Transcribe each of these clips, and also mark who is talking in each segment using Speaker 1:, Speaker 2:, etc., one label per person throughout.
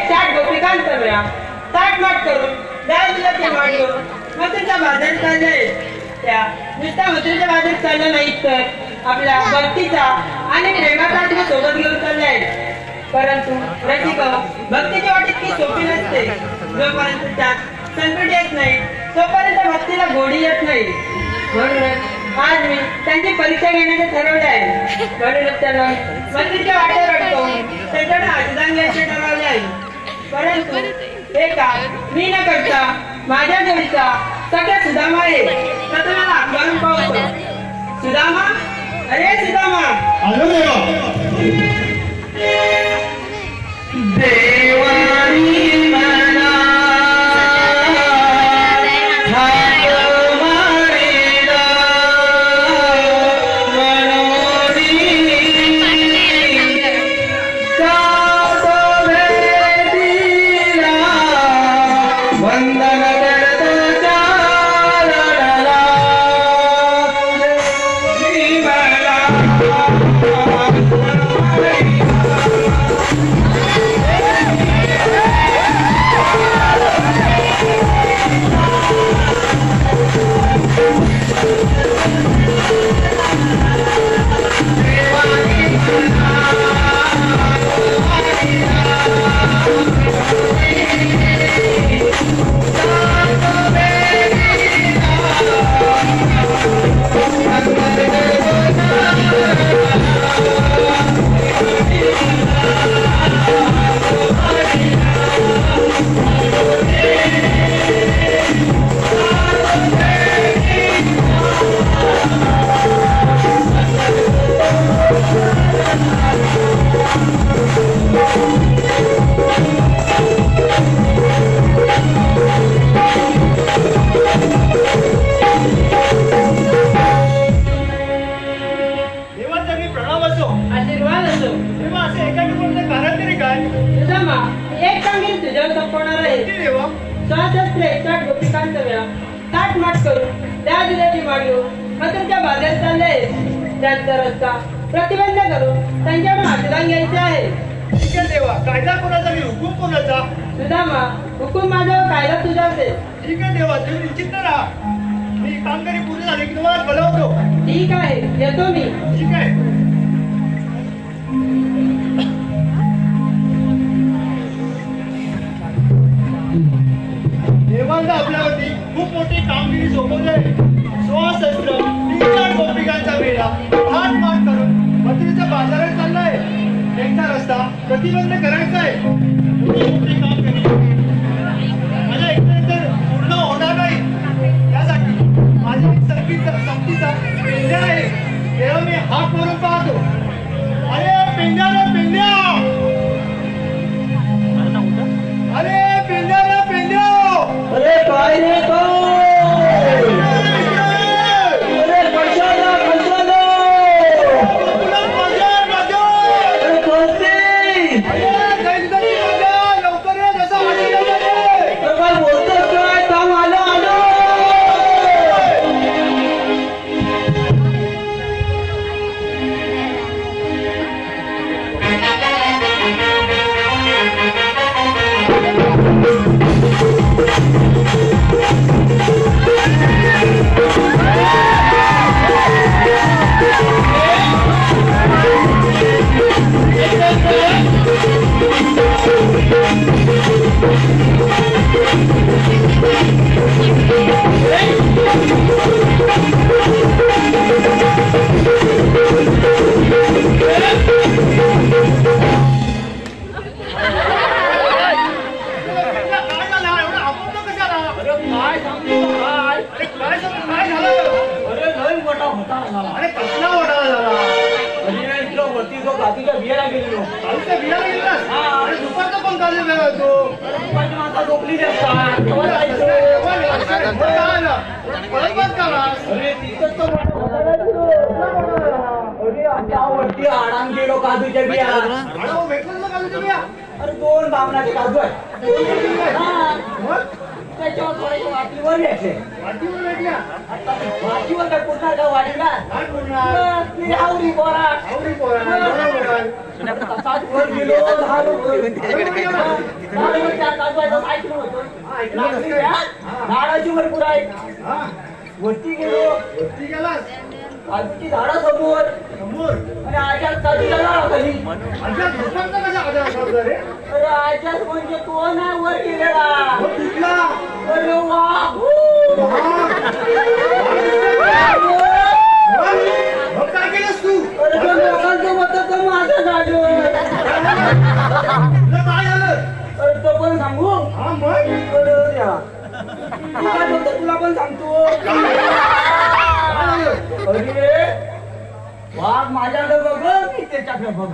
Speaker 1: चाट गोपिकांचा वेळा ताट माट करून द्या तुला ते मांडलो मथुरेच्या बाजारात चालले त्या नुसत्या मथुरेच्या बाजारात चाललं नाहीत तर आपल्या भक्तीचा आणि प्रेमाचा आत्मा सोबत घेऊन चाललाय परंतु रसिक भक्तीच्या वाटेत की सोपी नसते जोपर्यंत त्यात संकट येत नाही तोपर्यंत भक्तीला गोडी येत नाही म्हणूनच आज मी त्यांची परीक्षा घेण्याचे ठरवले आहे म्हणूनच त्यांना मंदिरच्या वाटेवर अडकवून त्यांच्याकडे आशीर्वाद घ्यायचे ठरवले आहे परंतु हे काम मी न करता माझ्या जोडीचा सगळ्या सुदामा आहे तर तुम्हाला आंदोलन पाहतो सुदामा अरे सुदामा
Speaker 2: आलो देवानी मना
Speaker 1: प्रतिबंध करून त्यांच्याकडून आशीर्वाद घ्यायचे आहे
Speaker 2: ठीक आहे देवा कायदा कोणाचा मी हुकूम कोणाचा
Speaker 1: सुदामा हुकूम माझा कायदा तुझा असेल
Speaker 2: ठीक आहे देवा तुम्ही निश्चित राहा मी कामगिरी पूर्ण झाली की तुम्हाला बोलवतो
Speaker 1: ठीक आहे येतो मी
Speaker 2: ठीक आहे देवांना आपल्यावरती खूप मोठी कामगिरी सोपवली आहे 16 शस्त्र 3 गोपिकांचा मेळा हात माट करून मथुरेच्या बाजारात चाललाय त्यांचा रस्ता प्रतिबंध करायचा आहे मोठी कामगिरी माझ्या एकट्याने पूर्ण होणार नाही त्यासाठी माझ्या सक्तीचा पेंड्या आहे तेव्हा मी हात मारून पाहतो अरे पेंड्या रे पेंड्या अरे पेंड्या रे पेंड्या
Speaker 1: अरे काय रे आडाम गेलो काजूच्या बिया
Speaker 2: भेटलं काजूच्या बिया
Speaker 1: अरे 2 बामणाचे काजू आहे त्याच्यावर थोडेसे वाटीवर भेटले.
Speaker 2: वाटीवर भेटल्या
Speaker 1: आता वाटीवर काय पुरणार का वाटीला?
Speaker 2: काय बोलणार
Speaker 1: मी आवडी पोरा.
Speaker 2: आवडी पोरा बरोबर आहे.
Speaker 1: तसाच वर गेलो, झालो वर. झालो वर त्या काजवायचं ऐकलं होतं.
Speaker 2: हा, ऐकलं होतं.
Speaker 1: लागली का? झाडाची भरपूर आहे.
Speaker 2: हा
Speaker 1: वरती गेलो,
Speaker 2: वरती गेलास
Speaker 1: काजूची झाडं समोर
Speaker 2: समोर
Speaker 1: आणि आजात काजूच्या झाडाखाली.
Speaker 2: आजा दुपारचा कसा आजा असावता रे
Speaker 1: अरे आजात म्हणजे तो नाही वर गेलेला.
Speaker 2: मग कुठला
Speaker 1: अरे वा
Speaker 2: मग काय केलंस तू
Speaker 1: अरे पण लोकांचं मत तर माझं झालं.
Speaker 2: तुला काय झालं
Speaker 1: अरे तो पण सांगू.
Speaker 2: हा मग
Speaker 1: अरे देवा. तू काय बोलतो तुला पण सांगतो.
Speaker 2: काय झालं
Speaker 1: अरे वाघ माझ्याकडे बघ मी त्याच्याकडे बघ.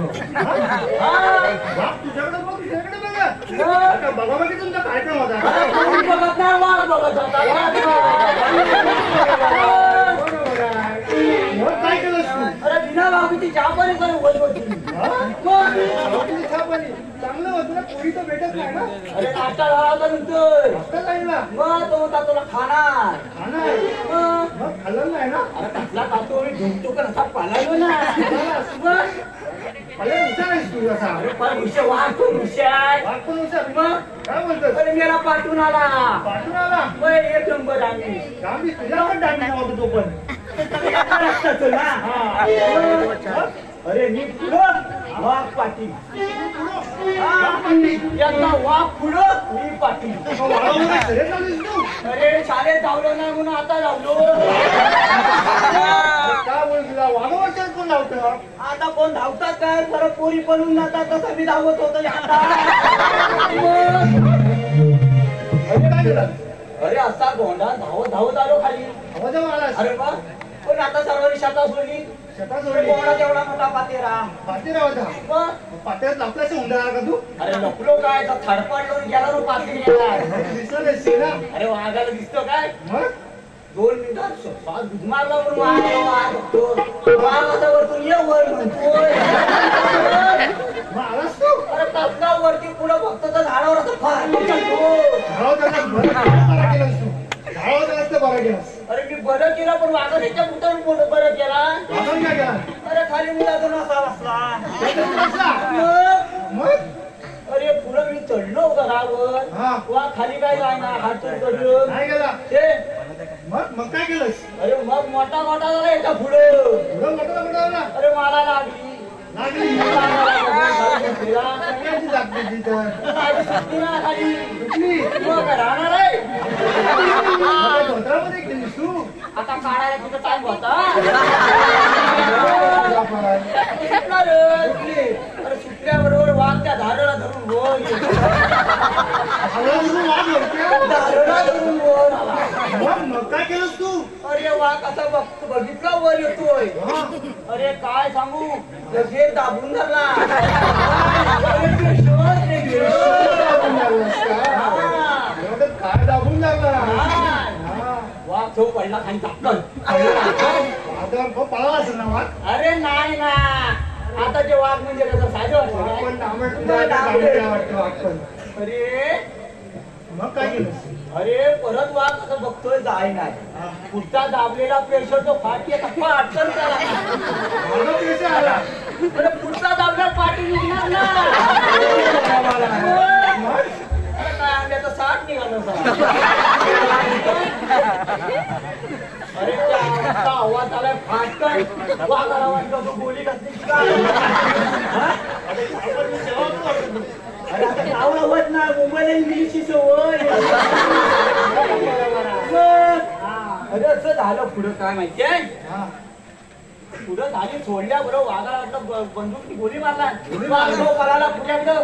Speaker 2: बाप तुझ्याकडे बघ तुझ्याकडे बघ आता बघा बघी तुमचा कार्यक्रम होता
Speaker 1: कोणी बघत नाही वाघ बघत होता.
Speaker 2: बरोबर आहे. मग काय केलंस तू
Speaker 1: अरे बिना बाबीची चहा पाणी करून बोलत होती.
Speaker 2: हा?
Speaker 1: मग
Speaker 2: आवडीचं चहा पाणी. चांगलं होतं ना पोळी तर भेटत नाही ना
Speaker 1: अरे नाश्ता झाला होता नंतर.
Speaker 2: आता जाईला
Speaker 1: मग तो होता तुला खाणार.
Speaker 2: खाणार
Speaker 1: मग
Speaker 2: मग खाल्लं नाही ना
Speaker 1: अरे कसला खातो मी झोपतो का नसा पालालो ना. मग
Speaker 2: अरे विचारायस तू असा
Speaker 1: अरे पण विषय वाघ तो विषय.
Speaker 2: बाप पण विचार
Speaker 1: मग
Speaker 2: काय म्हणतोस
Speaker 1: अरे मेला पाठवून आला.
Speaker 2: पाठवून आला
Speaker 1: मग एक नंबर आम्ही
Speaker 2: गावी तुझ्या पण टाइम नव्हता तो पण
Speaker 1: रस्ताचं ना.
Speaker 2: हा.
Speaker 1: मग अरे मी पुढं वाघ पाटील. यांना वाघ पुढं मी पाटील. अरे शाळेत धावलो नाही म्हणून आता धावलो.
Speaker 2: काय बोल तुला वाघावरच्या कोण लावतं
Speaker 1: आता कोण धावतात काय खरं पोरी पळून जातात तसं मी धावत होतो आता.
Speaker 2: अरे काय केलं
Speaker 1: अरे असा गोंडा धावत धावत आलो खाली.
Speaker 2: आवाज आलास
Speaker 1: अरे बा पण आता सर्वांनी शेतात सोडली.
Speaker 2: शेतात
Speaker 1: अरे
Speaker 2: सोडली
Speaker 1: कोणा तेवढा मोठा पातेरा.
Speaker 2: पातेरा होता
Speaker 1: मग
Speaker 2: पातेऱ्यात लापल्यास उंडा का तू
Speaker 1: अरे लपलो काय तर थडपाडलो गेला रो पातेऱ्याला.
Speaker 2: दिसलं नाही ना
Speaker 1: अरे वाघाला दिसतो काय
Speaker 2: मग
Speaker 1: 2 मिनिटात दुध मारला म्हणून वाघ बघतो. वाघ असा वरतून ये वर म्हणतोय.
Speaker 2: मग आलास तू
Speaker 1: अरे कसला वरती पुढं बघतो तर झाडावर असं फार चालतो.
Speaker 2: धाव त्याला बरं केलंस तू धाव त्यालाच तर बरं केलंस
Speaker 1: अरे मी बरं केलं पण वाघा त्याच्या पुढं मोठं बरं केला.
Speaker 2: वाघाला काय केला
Speaker 1: अरे खाली मी अजून असा बसला.
Speaker 2: बसला
Speaker 1: मग
Speaker 2: मग
Speaker 1: अरे पुढं मी चढलो घरावर.
Speaker 2: हा.
Speaker 1: वा खाली काय जायना हातून करून
Speaker 2: काय गेला
Speaker 1: ते.
Speaker 2: मग काय केलंस
Speaker 1: अरे मग मोठा मोठा झाला याच्या पुढं.
Speaker 2: पुढं मोठा आला
Speaker 1: अरे मला लागली.
Speaker 2: लागली
Speaker 1: माझी
Speaker 2: सगळ्यांची लागली ती तर
Speaker 1: सुट्टी ना खाली.
Speaker 2: कुठली
Speaker 1: मग राहणार आहे.
Speaker 2: धोत्रामध्ये गेलीस तू
Speaker 1: आता काढायला तुझा टाइम होता.
Speaker 2: आला
Speaker 1: अरे सुटल्याबरोबर वाघ त्या धारेला धरून वर येतो.
Speaker 2: म्हणून वाघ होत्या.
Speaker 1: धारेला धरून वर आला.
Speaker 2: मग काय केलंस तू
Speaker 1: अरे वाघ असा बघितला वर येतोय. अरे काय सांगू लगेच दाबून धरला. अरे ते शोध ते शोध.
Speaker 2: दाबून लागलास का?
Speaker 1: हा.
Speaker 2: एवढं काय दाबून लागला
Speaker 1: हा. वाघ तो पडला खाली टाकल.
Speaker 2: आता पळाला असेल ना वाघ
Speaker 1: अरे नाही ना आता जे वाघ म्हणजे कसं साधं
Speaker 2: वाघ
Speaker 1: वाटतं
Speaker 2: पण
Speaker 1: काय?
Speaker 2: दाबून वाटतं वाघ पण
Speaker 1: अरे
Speaker 2: मग काय केलंस
Speaker 1: अरे परत वाघ असं बघतोय जाय नाही. पुढचा दाबलेला प्रेशर तो फाटी कप्पा अडचण त्याला.
Speaker 2: मला पैसे आला
Speaker 1: अरे पुढचा दाबला पाठी निघणार ना.
Speaker 2: मग
Speaker 1: अरे काय अंड्याचं 60 निघालं होतं. अरे त्या आवाजचा आवाज आलाय फाटकन. वाघाला वाटलं तो गोली घातली का? हा? अरे आता गाव आवाज ना मुंबईला इंग्लिशची सवय. अरे असं झालं पुढं काय माहितीये
Speaker 2: हा
Speaker 1: पुढं झाली सोडल्या बरोबर वाघाला वाटलं बंदूकची गोली मारला. वाघ पळाला तुझ्याकडं.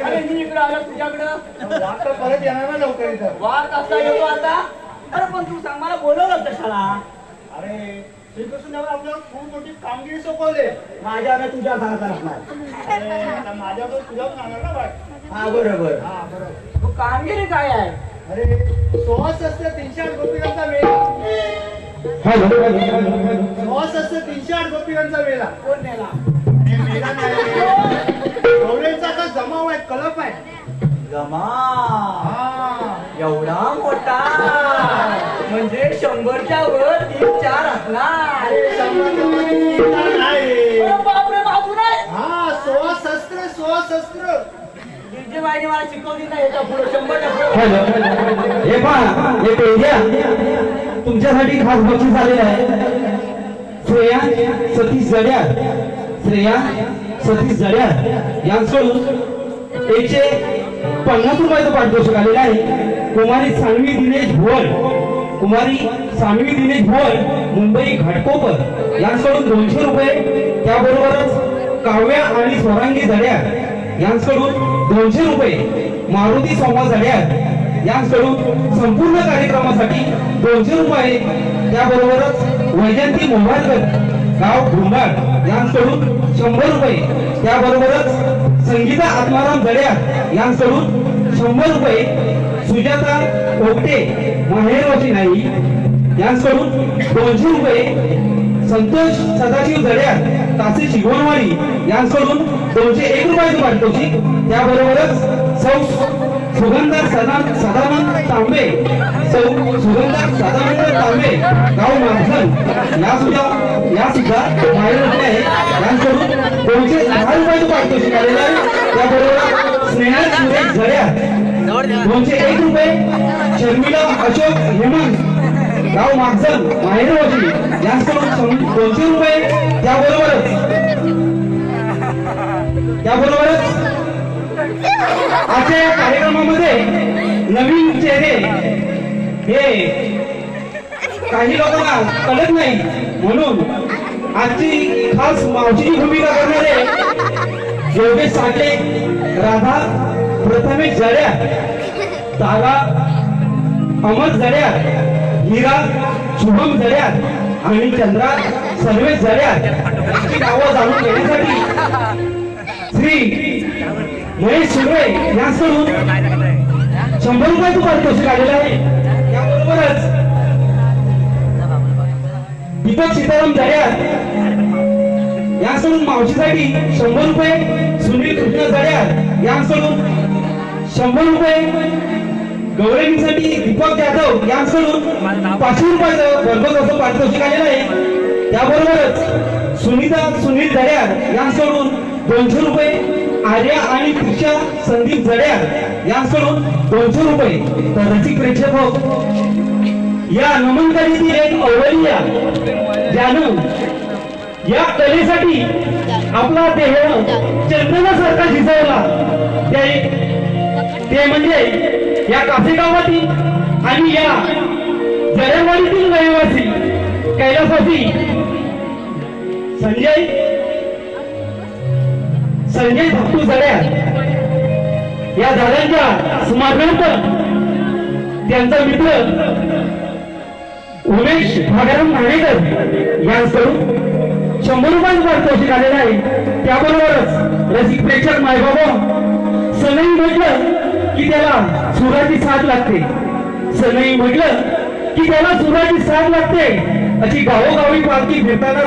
Speaker 1: अरे मी इकडं आलो तुझ्याकडं.
Speaker 2: वाघ तर परत येणार ना लवकर इथं
Speaker 1: वाघ कसला येतो आता. अरे पण तू सांग मला बोलवलं कशाला.
Speaker 2: अरे श्रीकृष्ण आपल्याला खूप मोठी कामगिरी सोपवले
Speaker 1: माझ्यानं तुझ्या घरात असणार.
Speaker 2: अरे आता माझ्याकडे तुझ्या सांगणार ना वाट
Speaker 1: हा बरोबर.
Speaker 2: हा बरोबर
Speaker 1: मग कामगिरी काय आहे.
Speaker 2: अरे 16 308 गोपिकांचा मेळा 16 308 गोपिकांचा मेळा
Speaker 1: कोण नेला.
Speaker 2: हे मेळा नाही गवळ्यांचा का जमाव आहे कलप आहे
Speaker 1: जमा
Speaker 2: हा
Speaker 1: एवढा 100च्या वर 3-4 असणार.
Speaker 2: अरे 100 नाही.
Speaker 1: बापरे बापू नाही.
Speaker 2: हा 16 शस्त्र.
Speaker 1: गिरजेबाईने मला शिकवली नाही याच्या पुढे 100च्या पुढे.
Speaker 3: हॅलो हे पहा हे पेंड्या तुमच्यासाठी खास बक्षीस आलेलं आहे. श्रेया सतीश जड्यार यांच्याकडून 150 रुपयाचं पारितोषिक आलेलं आहे. कुमारी सानवी दिनेश भुवन मुंबई घाटकोपर यांच्याकडून 200 रुपये. त्याबरोबरच काव्या आणि स्वरांगी जड्यार यांच्याकडून 200 रुपये. मारुती सोमा जड्यार यांच्याकडून संपूर्ण कार्यक्रमासाठी 200 रुपये. त्याबरोबरच वैजंती मोबाईलकर गाव घुंडाळ यांच्याकडून 100 रुपये. त्याबरोबरच संगीता आत्माराम जड्यार यांच्याकडून 100 रुपये. सुजाता ओपटे माहेरवासी नाही यांच्याकडून 200 रुपये. संतोष सदाशिव जड्यार तासे शिगवणवाडी यांच्याकडून 201 रुपयाचं पारितोषिक. त्याबरोबरच सुगंधा सदानंद तांबे गाव माणसं या सुद्धा माहेरवासी आहे यांच्याकडून 210 रुपयाचं पारितोषिक आलेलं आहे. त्याबरोबर स्नेहा सुरेश जड्यार 201 रुपये. शर्मिला अशोक हेमंत गाव मागजन माहेरवासी यांच्याकडून 200 रुपये. त्याबरोबरच आजच्या कार्यक्रमामध्ये नवीन चेहरे हे काही लोकांना कळत नाही म्हणून आजची खास मावशीची भूमिका करणारे योगेश साठे, राधा प्रथमेश जड्यार, तारा अमर जड्यार, हीरा शुभम जड्यार आणि चंद्रा सर्वेश जड्यार यांची नावं जाणून घेण्यासाठी श्री महेश सुर्वे यांच्याकडून 100 रुपयाचं पारितोषिक आलेलं आहे. त्याबरोबरच दीपक सीताराम जड्यार यांच्याकडून मावशीसाठी 100 रुपये. सुनील कृष्ण जड्यार यांच्याकडून 100 रुपये. गौरवीसाठी दीपक जाधव यांच्याकडून 500 रुपयाचं भरघोस असं पारितोषिक आलेलं आहे. त्याबरोबरच सुनील जड्यार यांच्याकडून 200 रुपये. आर्या आणि त्रिषा संदीप जड्यार यांच्याकडून 200 रुपये. तर रसिक प्रेक्षक हो, या नमन कलेतील एक अवलिया ज्यानं या कलेसाठी आपला देह चंदनासारखा शिजवला ते म्हणजे या कासेगावातील आणि या जडेवाडीतील रहिवासी कैलासवासी संजय भक्तू जड्यार. या दादांच्या स्मरणार्थ त्यांचा मित्र उमेश भागाराम ठाणेकर यांच्याकडून 100 रुपयाचं पारितोषिक आलेलं आहे. त्याबरोबरच रसिक प्रेक्षक मायबाबा, सनई म्हटलं की त्याला सुराची साथ लागते. सनई म्हटलं की त्याला सुराची साथ लागते. अशी गावोगावी पालखी फिरताना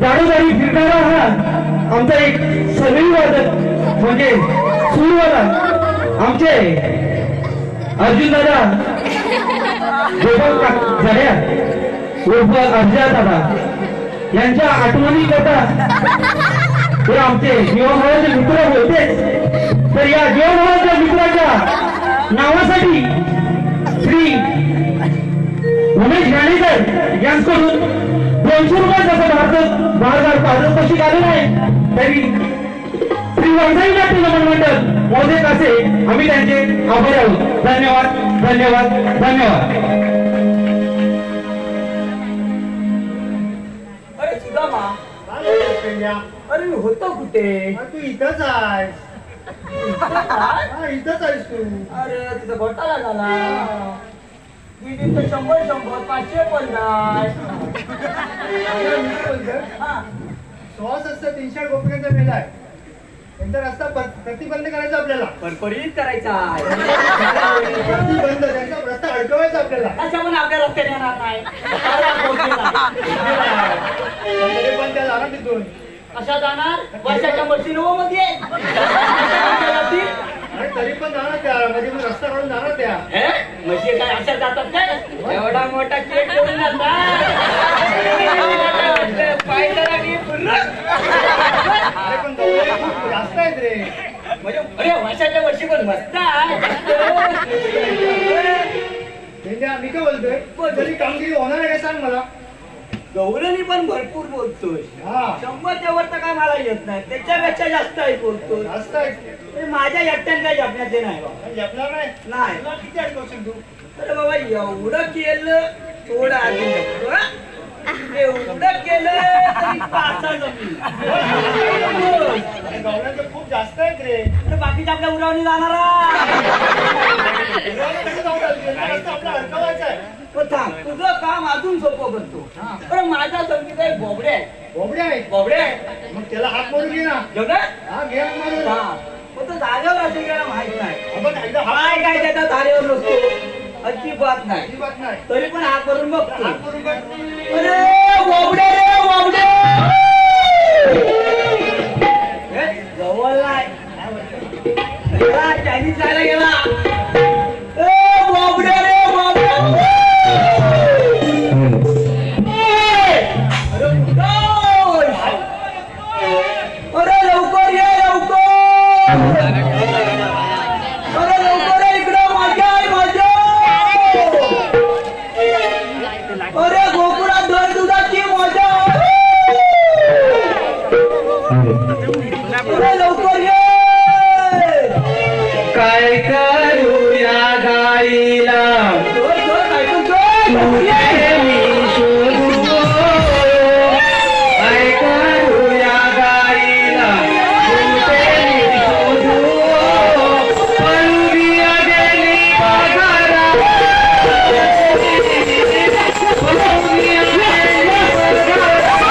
Speaker 3: दारोदारी फिरणारा हा आमचा एक सनई वादक म्हणजे सूरवाला आमचे अर्जुन दादा गोपाल जड्यार उर्फ अर्जा दादा यांच्या आठवणी करता हे आमचे जीवनभावाचे मित्र होते. तर या जीवनभावाच्या मित्राच्या नावासाठी श्री उमेश ठाणेकर यांच्याकडून 200 रुपयाचं भारत पारितोषिक आलेलं आहे. तरी श्री वंजाई नाट्य नमन मंडळ मोदे कासे आम्ही त्यांचे आभारी आहोत. धन्यवाद धन्यवाद धन्यवाद.
Speaker 1: अरे सुदामा, अरे मी होतो कुठे?
Speaker 2: तू इथंच आहेस. इथंच आहेस तू.
Speaker 1: अरे तिथं घोटाळा झाला. दीदी तर 100 550.
Speaker 2: श्वास असतं 300 गोपिकांचा मेला आहे. त्यांचा रस्ता प्रतिबंध करायचा आपल्याला.
Speaker 1: परपरीत करायचा.
Speaker 2: प्रतिबंध त्यांचा रस्ता अडकवायचा आपल्याला.
Speaker 1: अच्छा पण आपल्या रस्त्याने येणार नाही.
Speaker 2: पण त्या जाणार तिथून.
Speaker 1: कशा जाणार? वर्षाच्या मशीनो मध्ये
Speaker 2: तरी पण जाणार त्या म्हणजे रस्ता काढून जाणार त्या.
Speaker 1: म्हशी काय अशा जातात काय एवढा मोठा केक करून पाहिलं आणि
Speaker 2: अरे पण गवळे खूप जास्त आहेत रे.
Speaker 1: म्हणजे अरे वर्षाच्या वर्षी पण मस्त आहे.
Speaker 2: भेंड्या, मी काय बोलतोय तरी कामगिरी होणार आहे का सांग मला.
Speaker 1: गौरवनी पण भरपूर बोलतोय.
Speaker 2: हा
Speaker 1: 100च्या वर तर काय मला येत नाही, त्याच्यापेक्षा जास्त आहे बोलतोय.
Speaker 2: जास्त आहे.
Speaker 1: म्हणजे माझ्या एकट्याने काही जपण्याचे नाही बाबा.
Speaker 2: जपणार नाही.
Speaker 1: नाही.
Speaker 2: तुला किती आठवशील तू.
Speaker 1: अरे बाबा एवढं केलं थोडं आधी जपतो, हा? एवढं केलं तरी 5 जमली.
Speaker 2: अरे गवळ्यांचं खूप जास्त आहेत रे.
Speaker 1: तर बाकीच्या आपल्या उरावणी जाणारा
Speaker 2: गवळ्यांना कसं जाऊ लागलं? त्यांचा रस्ता आपला अडकवायचा आहे.
Speaker 1: पण थांब, तुझं काम अजून सोपं करतो. पण माझ्या संगीत एक बोबडे आहे.
Speaker 2: बोबडे आहे.
Speaker 1: बोबडे आहे
Speaker 2: मग त्याला हात मारून घे ना.
Speaker 1: जेवढं
Speaker 2: हा घे हात मारून.
Speaker 1: हा. पण तो जागेवर असेल का माहित नाही.
Speaker 2: आपण एकदा
Speaker 1: काय
Speaker 2: हात
Speaker 1: काय त्याचा धारेवर नसतो, अजिबात नाही.
Speaker 2: अजिबात नाही.
Speaker 1: तरी पण हात करून बघतो.
Speaker 2: हात करून बघ.
Speaker 1: अरे बोबडे रे बोबडे, हे, जवळ नाही. गेला, चायनीज खायला गेला. ए, बोबडे रे बोबडे. अरे मुद्दाम. अरे लवकर ये लवकर. अरे लवकर ये इकडं, माझ्या आहे माझ्या. अरे गोकुळात दर दुधाची मजा. अरे लवकर ये.
Speaker 3: काय करू या गाईला
Speaker 1: जोर, जोर, काय तू जोर. ये.
Speaker 3: मी शोधू, काय करू या गाईला कुठे मी शोधू, पळूया गेली पगारा, पळूया गेली पगारा.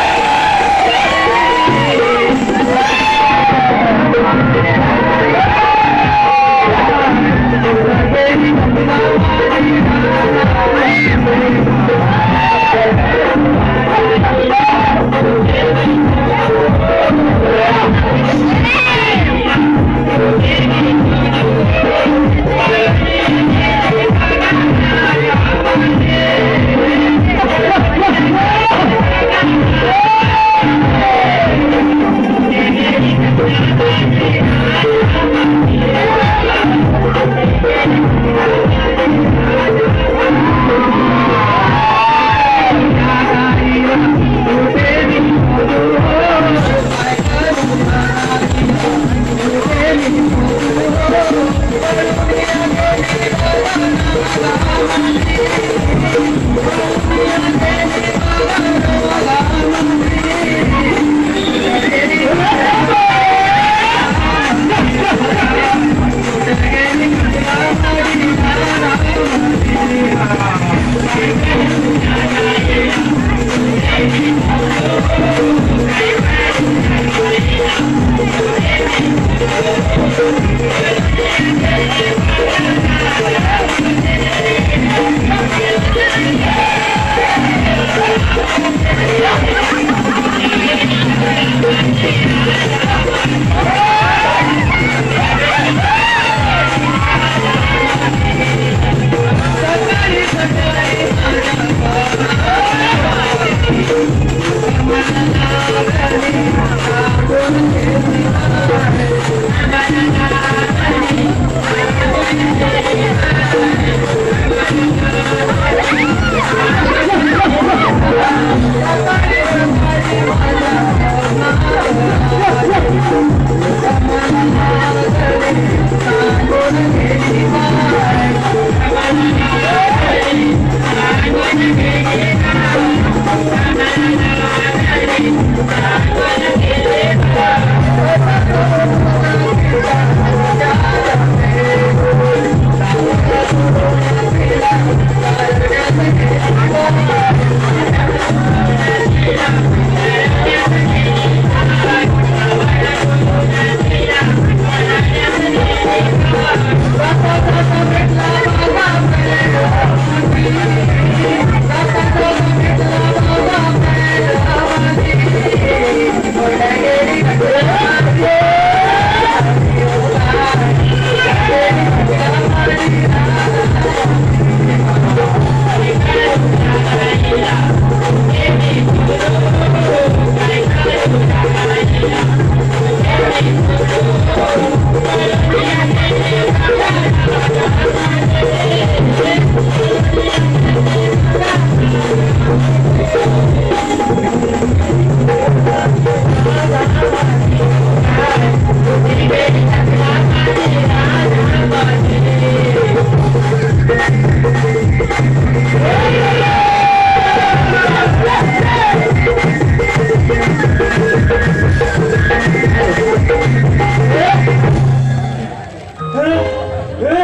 Speaker 1: काय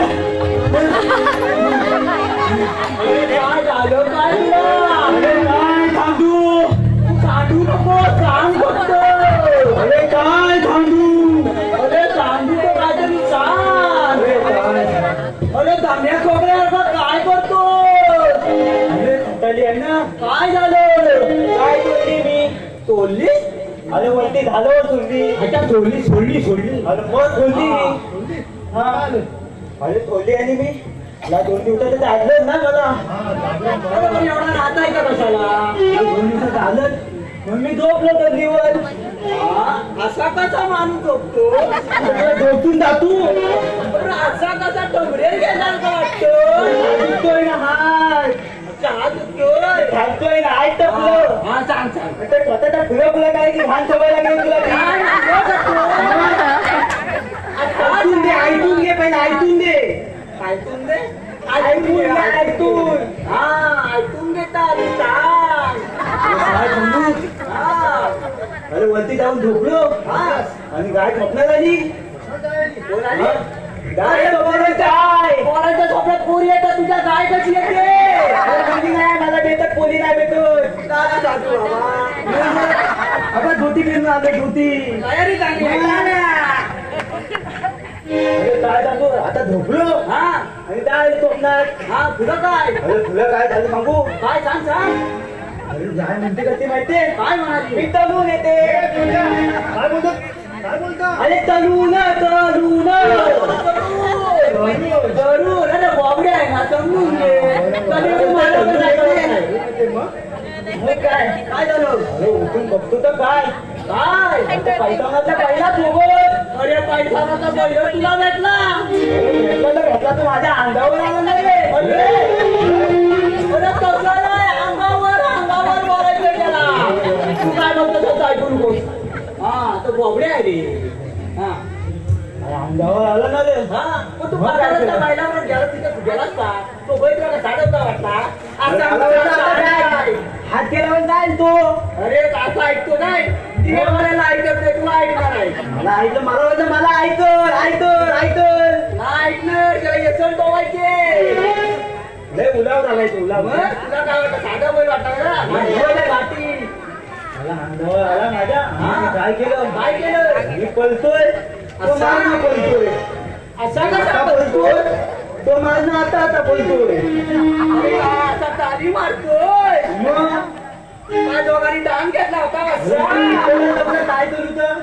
Speaker 1: झालं काय तुला?
Speaker 2: अरे काय थांबू
Speaker 1: तू सांगू नको सांग फक्त.
Speaker 2: अरे काय थांबू
Speaker 1: अरे सांगू तर काहीतरी सांग.
Speaker 2: अरे काय
Speaker 1: अरे धाम्या खोकड्यासारखा काय करतो?
Speaker 2: अरे तुटाली आहे ना
Speaker 1: काय झालं?
Speaker 2: काय तोडली मी
Speaker 1: तोडली?
Speaker 2: अरे वरती झालं सोडली
Speaker 1: अच्छा सोडली.
Speaker 2: अरे मग सोडली मी हा अरे तोडली आणि मी मला 2 दिवसाचं झालं ना मला
Speaker 1: अरे पण एवढा राहत आहे का कशाला?
Speaker 2: 2 दिवसाचं झालं मग मी झोपलो तर दिवस
Speaker 1: हा? असा कसा माणूस झोपतो?
Speaker 2: झोपून जातो
Speaker 1: पण असा कसा टमरेल घेणार का वाटतं?
Speaker 2: दुखतोय ना हात
Speaker 1: चहा दुखतोय.
Speaker 2: घालतोय ना आय टपलं
Speaker 1: हा सांग.
Speaker 2: आता स्वतःचा फुलं काय की घाण सवय लागेल तुला ती?
Speaker 1: काय
Speaker 2: ऐकून दे ऐकून घे पहिले ऐकून दे
Speaker 1: ऐकून दे.
Speaker 2: ऐकून घे ऐकून
Speaker 1: हा ऐकून घेतात. सांग.
Speaker 2: काय सांगू?
Speaker 1: हा.
Speaker 2: अरे वरती जाऊन झोपलो
Speaker 1: हा.
Speaker 2: आणि गाय झोपणार आली
Speaker 1: कोण आली?
Speaker 2: गाय झोपणार काय
Speaker 1: पोरांच्या झोपड्यात पोरी येतात तुझ्या गाय कशी येते?
Speaker 2: कोणी नाही मला भेटत कोणी नाही भेटत
Speaker 1: काय सांगू बाबा?
Speaker 2: आता धोती फिरून आलं धोती
Speaker 1: तयारी चांगली आहे का?
Speaker 2: अरे काय सांगू आता झोपलो
Speaker 1: हा.
Speaker 2: आणि काय झोपणार
Speaker 1: हा तुझं काय?
Speaker 2: अरे तुला काय झालं सांगू
Speaker 1: काय सांग.
Speaker 2: अरे गाय म्हणते का ते माहितीये
Speaker 1: काय म्हणाली?
Speaker 2: मी तलून येते काय बोलतो अरे तलून
Speaker 1: जरूर. अरे बाबडे आहे ना समजून घे. कधी तू मला पण ऐकते.
Speaker 2: मग काय झालं अरे उठून बघतो तर काय पैठणाचा पहिला सोबत
Speaker 1: अरे पैठणाचा बैल तुला भेटला?
Speaker 2: भेटला तर भेटला तर माझ्या अंगावर आला नाही
Speaker 1: अरे तसं नाही. अंगावर बोलायचं त्याला. तू काय म्हणतो तसं ऐकू नकोस. हा तो बोबडे आहे रे. हा
Speaker 2: अंगावर आला ना रे
Speaker 1: हा पण तू बाजाराच्या बैलावर गेला तिथे गेलास का? तो बैल तुला साडवता वाटला? असं काय?
Speaker 2: हात केल्यावर जाईल तो
Speaker 1: अरे असं ऐकतो नाही. तिने मला ऐकत नाही. तुला ऐकणार आहे.
Speaker 2: मला ऐकलं मला वाटलं मला ऐकल
Speaker 1: नाही ऐकणार. त्याला येसन टोवायचे.
Speaker 2: लय उलाव झालाय तू उलाव
Speaker 1: मग तुला काय वाटतं? साधा बैल वाटला का? माझी घाटी.
Speaker 2: मला अंगावर आला माझ्या मी काय केलं
Speaker 1: काय केलं?
Speaker 2: मी पळतोय तो
Speaker 1: असा?
Speaker 2: मारणं पळतोय
Speaker 1: असा
Speaker 2: आता
Speaker 1: कसा
Speaker 2: पळतोय
Speaker 1: बोलतोय?
Speaker 2: तो मारणं आता पळतोय
Speaker 1: अरे असा तारी मारतोय.
Speaker 2: मग
Speaker 1: काय दोघांनी डांग घेतला होता असा?
Speaker 2: काय करू तर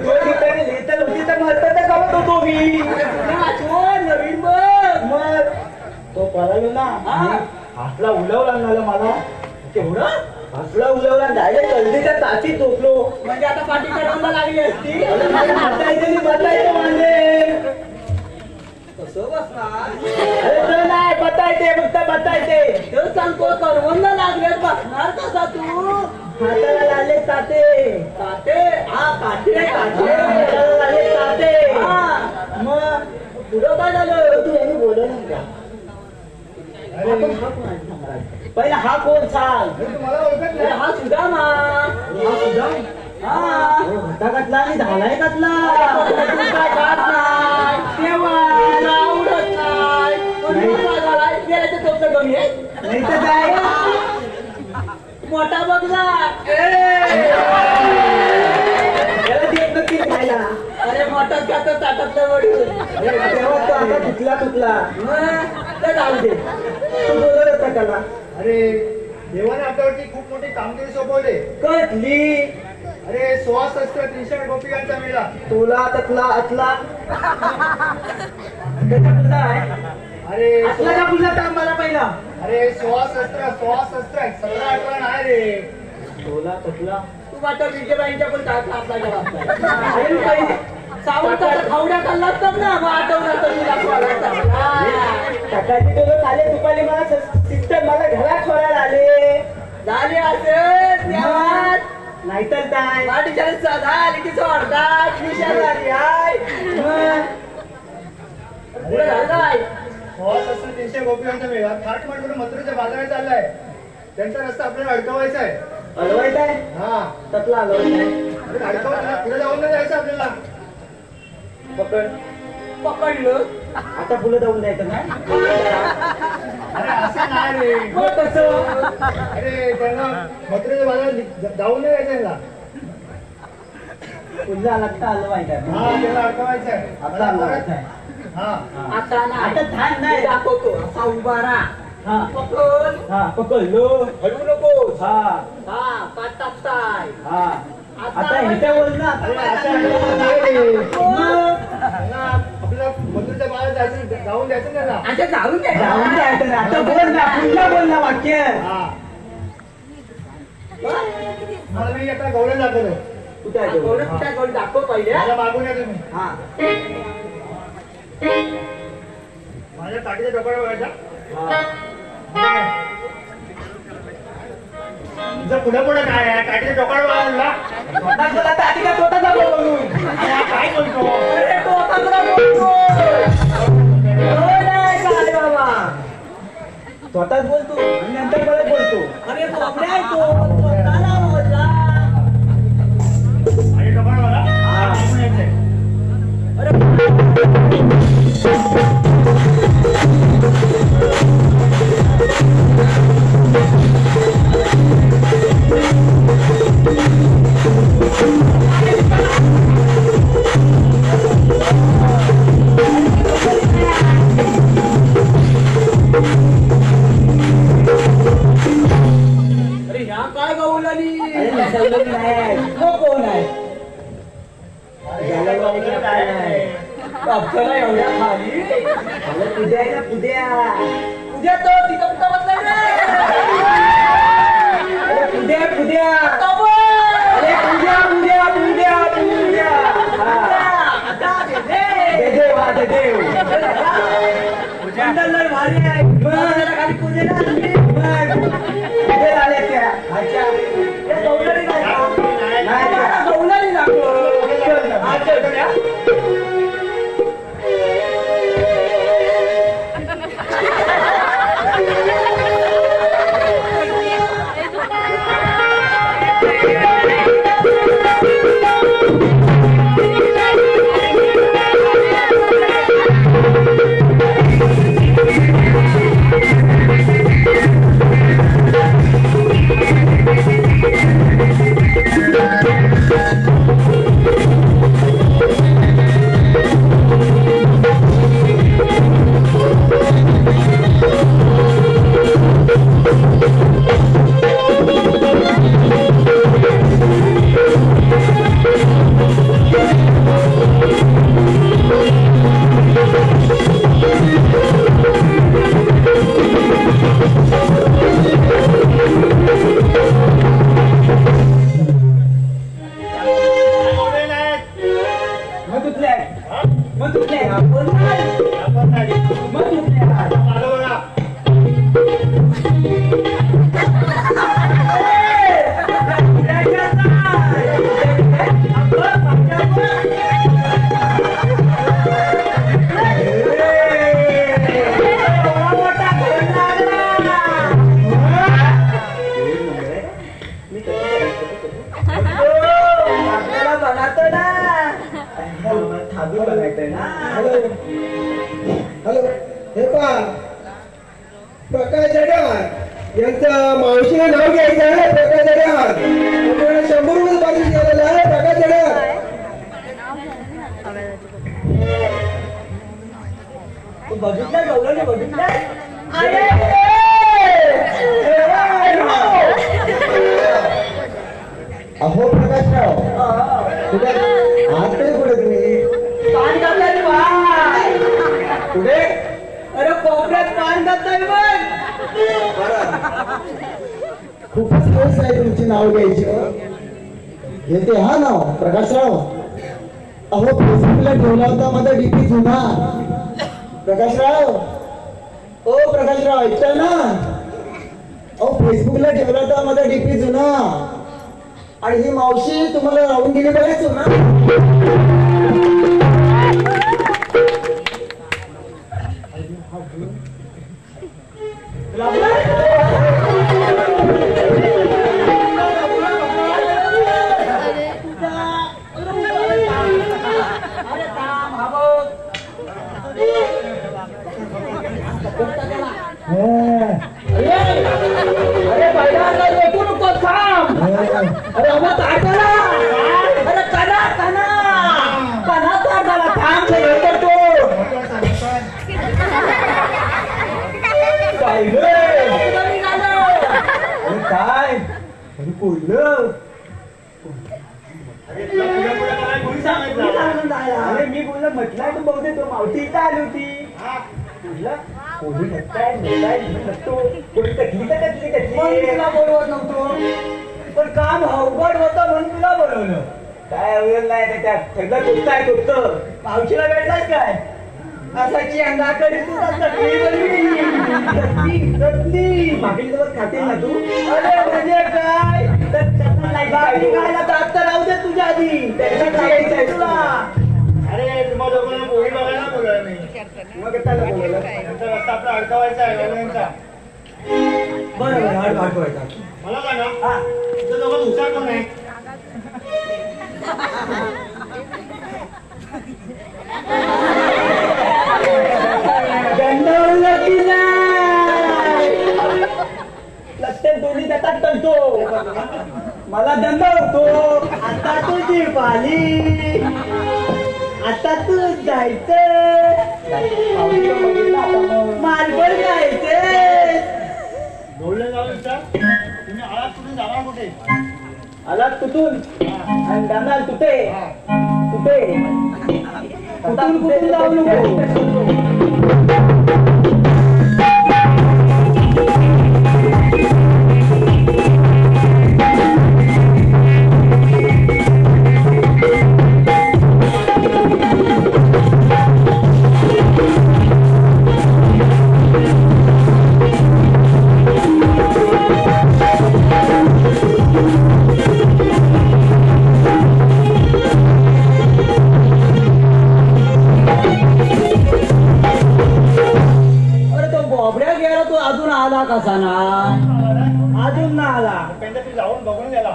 Speaker 2: 2 ठिकाणी लिहितर होती तर मरता तर गवत होतो मी
Speaker 1: अरे तुला आठवण नवीन बघ.
Speaker 2: मग तो पळालो ना
Speaker 1: हा.
Speaker 2: हातला उलवला ना मला
Speaker 1: केवढं?
Speaker 2: हातला उलवला डायरेक्ट कल्दीच्या ताची झोपलो
Speaker 1: म्हणजे आता पाठी कडवला लागली असती.
Speaker 2: बतायचं म्हणजे
Speaker 1: कसं बसणार?
Speaker 2: अरे तो नाही बतायचे फक्त बतायचे
Speaker 1: तर सांगतो करवंद लागले बसणार कसा तू?
Speaker 2: हाताला लागले ताते
Speaker 1: काटे. हा काटे
Speaker 2: हाताला लागले ताते
Speaker 1: हा.
Speaker 2: मग
Speaker 1: पुढं काय झालं?
Speaker 2: तू यांनी बोलवलं का पहिला हा कोण सांग
Speaker 1: अरे हा सुदामा.
Speaker 2: हा सुद्धा
Speaker 1: हा.
Speaker 2: होता घातला आणि झालाय घातला
Speaker 1: काय खात नाही. तेव्हा आवडत नाही. पण मोठा झालाय. गेल्याचं चौथं कमी आहे.
Speaker 2: नाही तर काय
Speaker 1: मोठा बघला.
Speaker 2: त्याला देत नक्की खायला
Speaker 1: अरे मोठाच खातं ताटातलं वडून.
Speaker 2: तेव्हा तो आता तुटला
Speaker 1: मग तर जाऊ दे.
Speaker 2: तू बोलत होता त्याला
Speaker 4: अरे देवाने आपल्यावरती खूप मोठी कामगिरी सोपवली.
Speaker 2: कटली
Speaker 4: अरे 16 शस्त्र 300 गोपिकांचा मेळा.
Speaker 2: तुला तकला अतला त्याचा पुन्हा आहे
Speaker 4: अरे
Speaker 2: असला का पुन्हा तर मला पहिला
Speaker 4: अरे 16 शस्त्र 17 18 नाही रे.
Speaker 2: तुला तकला
Speaker 1: तू वाटत विजयबाईंच्या पण काय आपला सावंताचा खावड्या खाल्ला तर ना मग आठवला तर तुला सोडायचा.
Speaker 2: सकाळची तुला आले दुपारी मला सिस्टर मला घरात सोडायला आले
Speaker 1: झाले असेल तेव्हाच.
Speaker 2: नाहीतर काय
Speaker 1: पाठीच्या झाली की सोडतात. विषय झाली आहे. पुढे झालं काय?
Speaker 4: 16 शस्त्र 300 गोपिकांचा मेळा थाटमाट करून मथुरेच्या बाजारात चाललाय. त्यांचा रस्ता आपल्याला अडकवायचा आहे.
Speaker 2: हलवायचा आहे
Speaker 4: हा
Speaker 2: तकला हलवायचा
Speaker 4: अरे अडकवायचा पुढे जाऊन नाही जायचं आपल्याला.
Speaker 2: पकड
Speaker 1: पकडलं
Speaker 3: आता फुलं जाऊन द्यायचं ना
Speaker 4: अरे असं नाही रे
Speaker 3: हो तसं
Speaker 4: अरे त्यांना मथुरेच्या बाजारात जाऊन नाही द्यायचं त्यांना
Speaker 3: पुन्हा लागता आलं माहिती आहे
Speaker 4: हा त्याला अडकवायचं आहे
Speaker 3: आता आलं माहिती आहे.
Speaker 4: हा
Speaker 1: आता नाही
Speaker 3: आता थांब नाही.
Speaker 1: दाखवतो असा उभा राहा
Speaker 3: हा
Speaker 1: पकड
Speaker 3: हा पकडलो
Speaker 1: हलवू नकोस
Speaker 3: हा
Speaker 1: हा पाच टाकताय
Speaker 3: हा आता ह्याच्यावर ना
Speaker 4: अरे असं अडकवलं नाही रे.
Speaker 1: मग
Speaker 4: त्यांना आपल्याला मथुरेच्या बाजारात जायचं जाऊन द्यायचं त्यांना
Speaker 1: आता जाऊन दे
Speaker 3: जाऊन द्यायचं ना. आता बोल ना पुन्हा बोल ना वाक्य
Speaker 4: हा मला मी आता गौरव दाखवलं
Speaker 3: कुठे आहे तो?
Speaker 1: दाखव पहिले
Speaker 4: मला मागून या तुम्ही
Speaker 3: हा
Speaker 4: माझ्या काठीच्या डोक्यावर बघायचा
Speaker 3: हा
Speaker 4: तुझं पुढे पुढे काय आहे काठीच्या डोक्यावर बघायला
Speaker 3: स्वतः बोला तर आधी का स्वतःचा बोलून
Speaker 4: काय बोलतो
Speaker 1: अरे तो आता तुला बोलतो हो नाही काय बाबा
Speaker 3: स्वतःच बोलतो आणि नंतर परत बोलतो
Speaker 1: अरे तो आपल्या आहे तो स्वतःला बोलला
Speaker 4: आणि डोक्यावर बघा
Speaker 3: हा.
Speaker 4: मागून यायचंय.
Speaker 1: अरे ह्या काय गावलानी
Speaker 3: अरे नसवलं नाही तो कोण आहे
Speaker 4: अरे गौरव काय आहे?
Speaker 1: अक्षरा एवढ्या खाली
Speaker 3: अरे पुद्या आहे ना पुद्या
Speaker 1: उद्या तो तिथं कुठं बसलाय
Speaker 3: अरे पुद्या पुद्या
Speaker 1: आता बोल.
Speaker 3: अरे पुद्या पुद्या पुद्या पुद्या
Speaker 1: आता दे.
Speaker 3: देव हा देव
Speaker 1: मंडळ लय भारी आहे मंडळाला खाली पूजेला आणली.
Speaker 3: पुद्या आल्या त्या अच्छा
Speaker 1: हे गौरवी नाही का?
Speaker 3: नाही का?
Speaker 1: आता गौरवी दाखव. हा, चल, चल, या.
Speaker 4: गौरव नाही.
Speaker 3: मग तुटल्या मग तुटल्या
Speaker 1: बोल ना.
Speaker 4: आपण नाही.
Speaker 3: मग तुटल्या
Speaker 4: मागं बघा.
Speaker 1: आपल्याला बनातो ना
Speaker 3: थांबून बघायचंय ना
Speaker 5: हॅलो हे पहा प्रकाश जडेवार यांचं मावशीने नाव घ्यायचं आहे प्रकाश जडेवार त्यामुळे 100 रुपये पाठवून गेलेलं आहे प्रकाश जडेवार
Speaker 1: तू बघितलं गौरवने बघितलं
Speaker 5: अहो प्रकाशराव कुठे आज तरी कुठे तुम्ही
Speaker 1: पान घातलं पान
Speaker 5: कुठे
Speaker 1: अरे कोपऱ्यात पान घातलंय बघ
Speaker 5: खूपच दिवस आहे तुमची नाव घ्यायची येते हा नाव प्रकाशराव अहो फेसबुकला ठेवला होता माझा डीपी जुना प्रकाशराव ओ प्रकाशराव ऐकताय ना अहो फेसबुकला ठेवला होता माझा डीपी जुना आणि ही मावशी तुम्हाला राहून गेली बघायचो ना
Speaker 1: अरे थांब, हा बघ. अरे पहिला नको नको थांब. अरे अबा काय करा. अरे कना कना कना तर झाला थांब सगळं करतो. काय रे अरे काय अरे बोललं. अरे मी बोललं म्हटलं तू बहुतेक तो मावशी इथं आली होती. बोललं कोणी नसताय नसतो कोणी कटली तर कटली तुला बोलवत नव्हतो. पण काम अवघड होतं म्हणून तुला बोलवलं. काय अवघड नाही त्याच्यात सगळं तुमचं आहे तुमचं. मावशीला भेटलाच काय असाची अंगाकडे तू मागील दिवस खाते ना तू. अरे म्हणजे काय खायला दात तर राहू दे तुझ्या आधी तुला.
Speaker 2: अरे तुम्हाला दोघांना पोळी बघायला बोलवलं नाही.
Speaker 1: मग त्याला बोलवलं.
Speaker 2: त्यांचा रस्ता आपला अडकावायचा आहे गवळ्यांचा.
Speaker 1: बरोबर अडकवायचा.
Speaker 2: मला सांगा तुझं दोघं हुशार कोण आहे?
Speaker 1: दंडवलं की नाही लक्षात दोन्ही देतात करतो. मला दंड होतो. आता तुझी पाली आता तू जायचं मालवण जायचं.
Speaker 2: बोलले जाऊ विचार तुम्ही आलात कुठे जाणार कुठे?
Speaker 1: आला कुठून आणि जाणार कुठे कुठे कुठून कुठून जाऊ नको. कसा ना अजून ना आला.
Speaker 2: त्यांच्या तू जाऊन बघून गेला.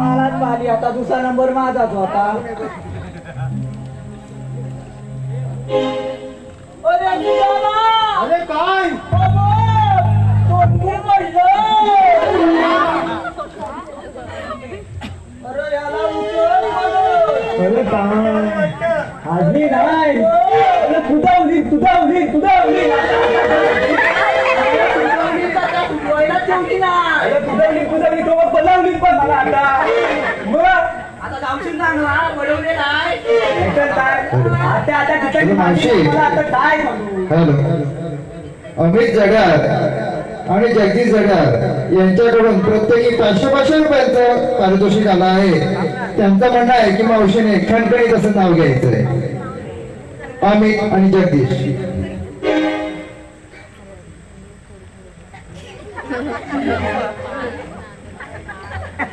Speaker 1: आलाच पाहिली आता दुसरा नंबर माझाच होता.
Speaker 2: अरे काय
Speaker 1: अरे याला अरे काय आजली नाही तुझा
Speaker 6: हॅलो अमित जगार आणि जगदीश जगार यांच्याकडून प्रत्येकी 500 रुपयांचं पारितोषिक आलं आहे. त्यांचं म्हणणं आहे की मावशीने खणखणीत असं नाव घ्यायचंय. अमित आणि जगदीश.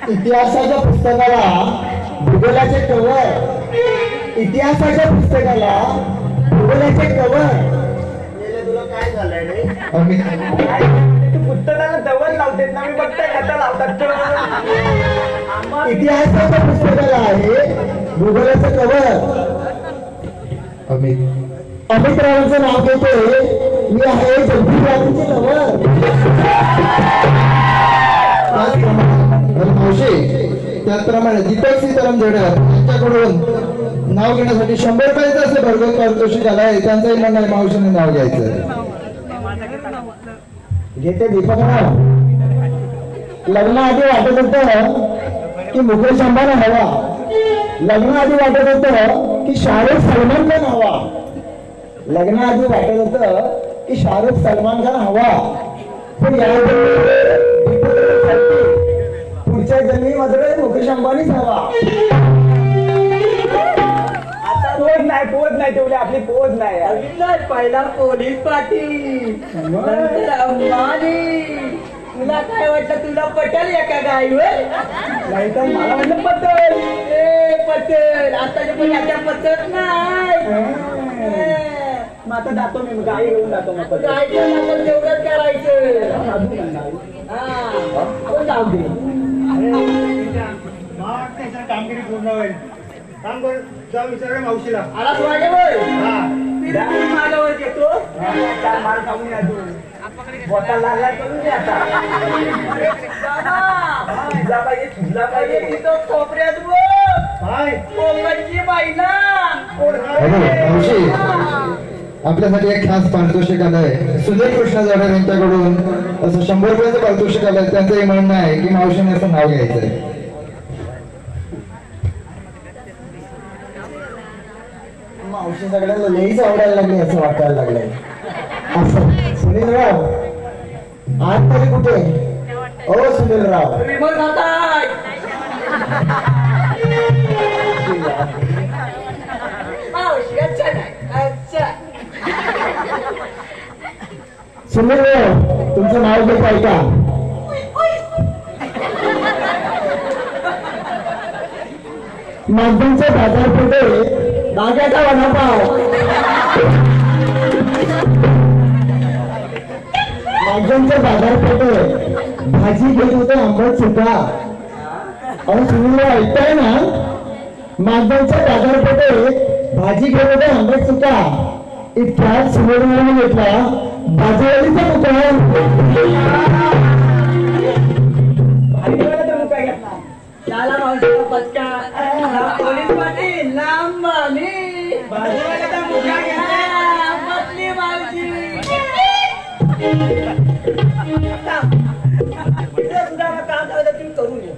Speaker 5: इतिहासाच्या पुस्तकाला भूगोलाचे कवर इतिहासाच्या पुस्तकाला भूगोलाचे कवर
Speaker 2: तुला काय झालंय रे?
Speaker 6: अमित
Speaker 1: पुस्तकाला दवल लावतेत ना मी बघताय आता लावतात.
Speaker 5: इतिहासाच्या पुस्तकाला आहे भूगोलाचं कवर.
Speaker 6: अमित
Speaker 5: अमितरावांचं नाव घेतोय मी आहे जगदीशरावांचे कवर.
Speaker 6: त्याचप्रमाणे दीपक सीताराम जडर यांच्याकडून नाव घेण्यासाठी 100 रुपयाचं असं भरघोस पारितोषिक आलं आहे. त्यांचंही म्हणणं आहे मावशीने नाव घ्यायचं.
Speaker 5: घेते दीपकराव. लग्नाआधी वाटत होतं की मुकेश अंबानी हवा. लग्नाआधी वाटत होतं की शाहरुख सलमान खान हवा. लग्नाआधी वाटत होतं की शाहरुख सलमान खान हवा. पण पुढच्या जन्मीमध्ये मुकेश अंबानीच हवा.
Speaker 1: पोच नाही तेवढी आपली पोच नाही. पहिला पोलीस पाटील नंतर अंबानी. तुला काय वाटलं तुला पटेल एका गाईवर? नाही तर मला वाटलं पटेल. पटेल आताच्या पण याच्या पटत नाही. मग आता जातो मी गाई घेऊन जातो. मग गायचं तेवढंच करायचं. हा जाऊ दे.
Speaker 2: कामगिरी पूर्ण होईल. काम कर जा विचार मावशीला.
Speaker 1: आलाच माझ्यावर
Speaker 2: हा
Speaker 1: माझ्यावर येतो. मार खाऊन या तू बोटा लागला करून दे आता तुझा पाहिजे तुझा पाहिजे तिथं कोपऱ्यात
Speaker 2: काय
Speaker 1: कोकणची बाईला
Speaker 6: हॅलो मावशी, आपल्यासाठी एक खास पारितोषिक आलंय. सुधीर कृष्ण जाधव यांच्याकडून असं 100 रुपयाचं पारितोषिक आलंय. त्यांचं हे म्हणणं आहे की मावशीने असं नाव घ्यायचंय.
Speaker 5: मावशी सगळ्यांना लईच आवडायला लागली असं वाटायला लागलंय. असं सुनीलराव आज तरी कुठे? ओ सुनीलराव,
Speaker 1: विमल खाताय मावशी अच्छा नाही अच्छा
Speaker 5: सुनीलराव तुमचं नाव घेत आहे का? माध्यमचे बाजारपेठे बागाचा वडापाव. माध्यमचे बाजारपेठे भाजी घेत होते आंबट सुका. अहो सुनीलराव ऐकताय ना? माध्यमचे बाजारपेठे भाजी घेत होते आंबट सुका. इतक्यात सुनीलरावने घेतला भाजीवालीचा दुकान.
Speaker 1: त्याला मावशीचा पत्ता पोलीस पाटील लांब आली बाजूवाल्याचा मुलगा घ्या बसली मावशी सुद्धा काम झालं तुम्ही करून घ्या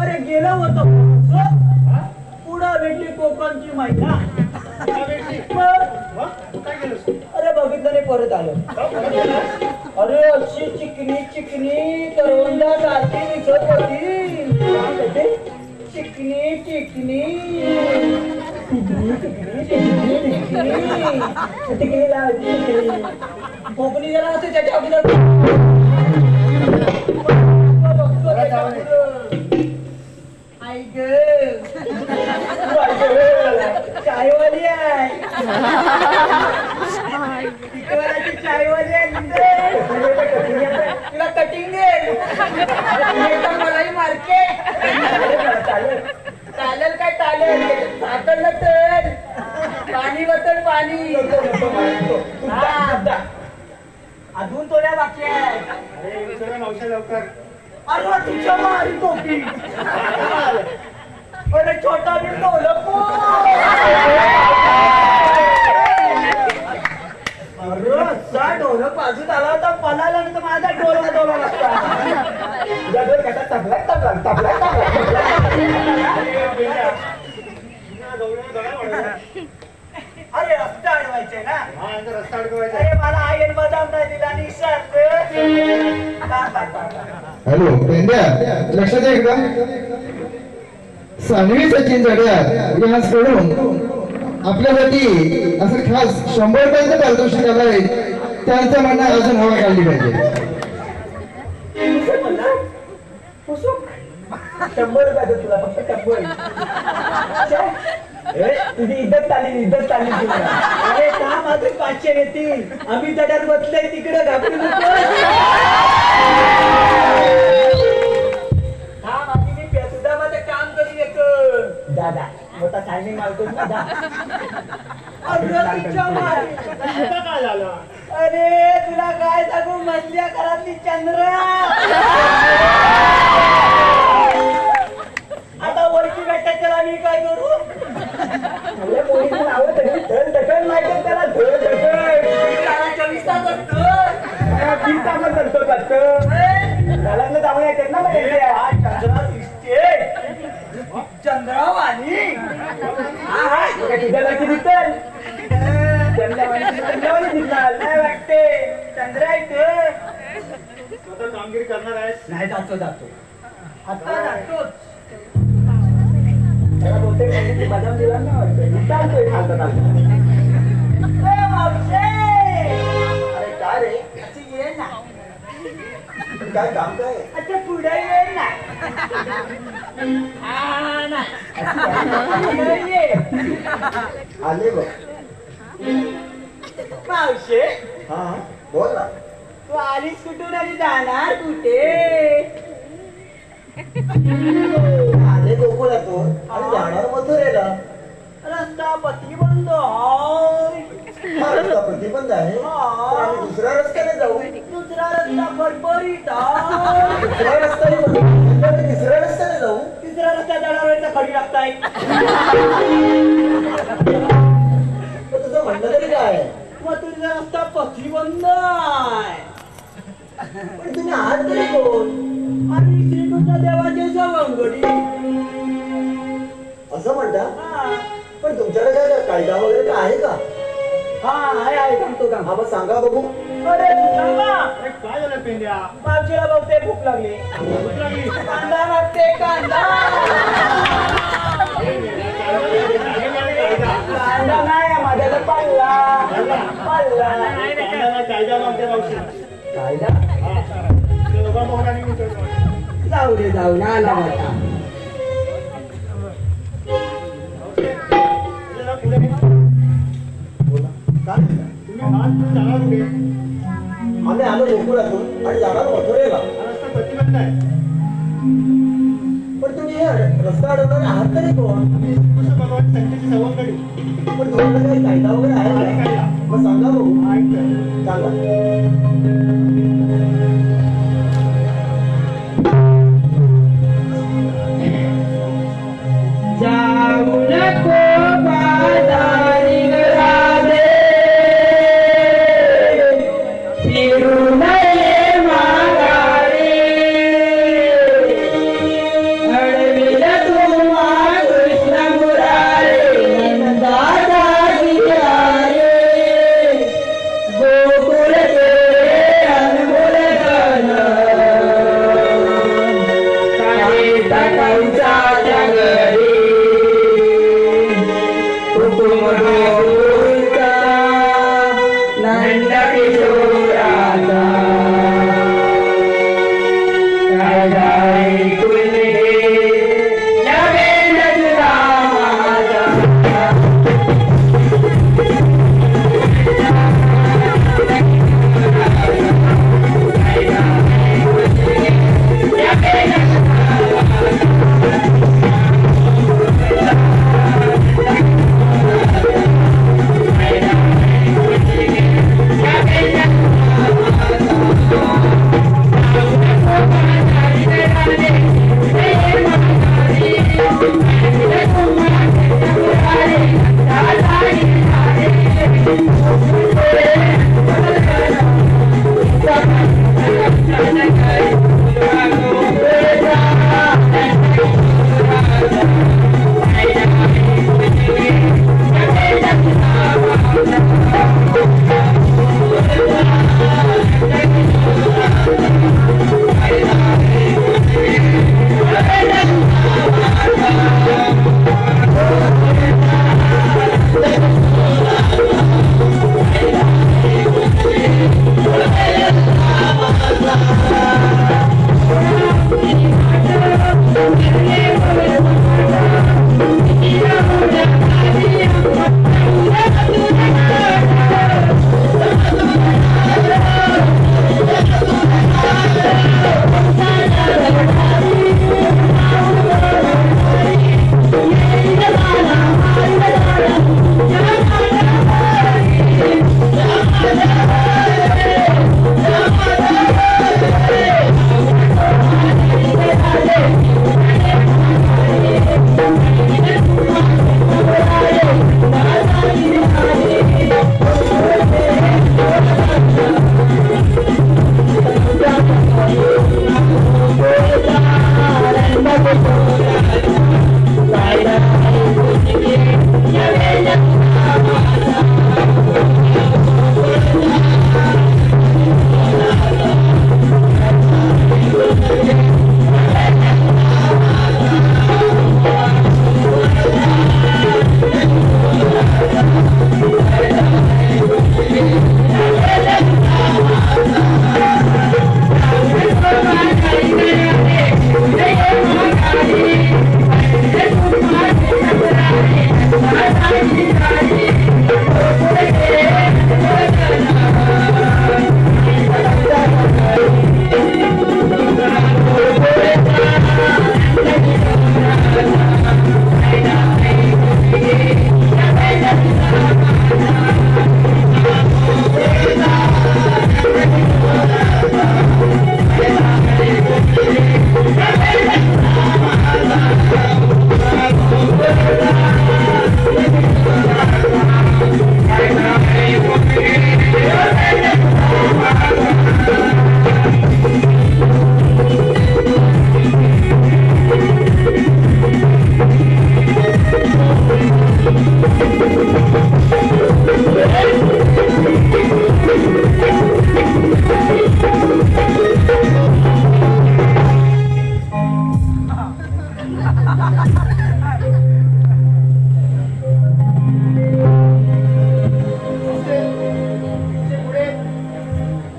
Speaker 1: अरे गेलं होतं पुढं भेटली कोकणची महिला अरे बघितलं नाही परत आलं अरे अशी चिकनी चिकनी करवंदा सारखी दिसत होती चिकनी चिकनी चिकनी चिकनी चिकनी चिकनी चिकनी लावली कोकणी जरा असे त्याच्या अगोदर आई ग चायवाली आहे चायवाली आहे तुला कटिंग दे मलाई मार्केट चालेल काय चालेल साखर नसेल पाणी बसल पाणी अजून थोड्या बाकी आहे
Speaker 2: अरे विचारा मावशी लवकर.
Speaker 1: अरे तुझ्या मारी टोपी अरे छोटा भी ढोलक अरे असा ढोलक बाजूत आला होता पलाला तर माझा डोला डोला लागता तुझा डोल कसा तबला तबला तबला अरे रस्ता अडवायचे ना
Speaker 2: हा यांचा रस्ता अडकवायचा
Speaker 1: अरे मला आयन बदाम नाही दिला आणि
Speaker 6: हॅलो पेंड्या, लक्षात आहे का? सानवी सचिन जड्यार यांच्याकडून आपल्यासाठी असं खास 100 रुपयाचं पारितोषिक आलंय. त्यांचं म्हणणं अजून हवा काढली पाहिजे.
Speaker 1: 100 रुपयाचं तुला फक्त 100 तुझी इज्जत चालली तुला अरे का माझे 500 येतील आम्ही जड्यात बसले तिकडे घाबरू नको हा माझी मी सुद्धा माझं काम करून येतो दादा मोठा सायनी मारतोस ना दा अरे तिच्या मारी.
Speaker 2: आता काय झालं?
Speaker 1: अरे तुला काय सांगू मधल्या घरातली चंद्रा आता वरची भेटायच्या आम्ही काय करू त्याला 24 तास असतो चंद्रावाणी तुझ्या लक्षी दिसल चंद्रावाणी नाही वाटते चंद्रा इथं
Speaker 2: स्वतः कामगिरी करणार आहेस?
Speaker 1: नाही जातो आता जातोच त्याला बोलते बदाम दिला ना वाटतं चालतोय अरे काय रे ये ना काय काम काय अच्छा पुढे ये ना
Speaker 5: आले बघ.
Speaker 1: मावशे
Speaker 5: हा बोल ना.
Speaker 1: तू आलीस कुठून आणि जाणार कुठे
Speaker 5: आले गोकुळातून आणि जाणार मथुरेला.
Speaker 1: रस्ता प्रतिबंध आहे.
Speaker 5: हा रस्ता प्रतिबंध आहे तर आम्ही दुसऱ्या रस्त्याने जाऊ.
Speaker 1: दुसरा रस्ता फरफरीत आहे.
Speaker 5: दुसरा रस्ता तिसऱ्या रस्त्याने जाऊ.
Speaker 1: तिसरा रस्ता जाणाऱ्यांचा खडी लागताय.
Speaker 5: तर तुझं म्हणणं तरी काय आहे?
Speaker 1: मग तुझा रस्ता प्रतिबंध आहे.
Speaker 5: पण तुम्ही आहात तरी कोण?
Speaker 1: आणि श्रीकृष्ण देवाचे सवंगडी.
Speaker 5: असं म्हणता?
Speaker 1: हा
Speaker 5: पण तुमच्याकडे काय कायदा वगैरे काय आहे का?
Speaker 1: आहे सांगतो का?
Speaker 5: हा मग सांगा बघू.
Speaker 1: अरे सांगा.
Speaker 2: अरे काय झालं पेंड्या?
Speaker 1: मावशीला बघते भूक लागली.
Speaker 2: भूक लागली?
Speaker 1: कांदा मागते कांदा. कांदा नाही माझ्याकडे पाल्ला.
Speaker 2: कायदा मागते मावशी.
Speaker 1: कायदा
Speaker 2: ते दोघा मोहराने विचारतो.
Speaker 1: जाऊ दे जाऊ ना आला माझा.
Speaker 2: जरा पुढे.
Speaker 5: बोला. काय झालं?
Speaker 2: तुम्ही हात घेऊन जाणार कुठे?
Speaker 5: आम्ही आलो गोकुळातून आणि जाणार मथुरेला.
Speaker 2: हा रस्ता प्रतिबंध आहे.
Speaker 5: पण तुम्ही हे रस्ता अडवणारे आहात तरी कोण?
Speaker 2: आम्ही श्रीकृष्ण भगवान संकेची सवंगडी.
Speaker 5: पण तुमच्याकडे काही कायदा वगैरे आहे
Speaker 2: आहे
Speaker 5: का?
Speaker 2: कायदा.
Speaker 5: मग सांगा बघू.
Speaker 2: ऐकतोय.
Speaker 5: सांगा.
Speaker 1: जाऊ नको बाजारी राधे. फिरू नये माघारी. अडविल तुम्हा कृष्ण मुरारे. नंदाचा गिरारे. गोकुळ केले अनमोल धन. काही टाकाऊच्या घरी. नंद किशोराचा
Speaker 2: पुढे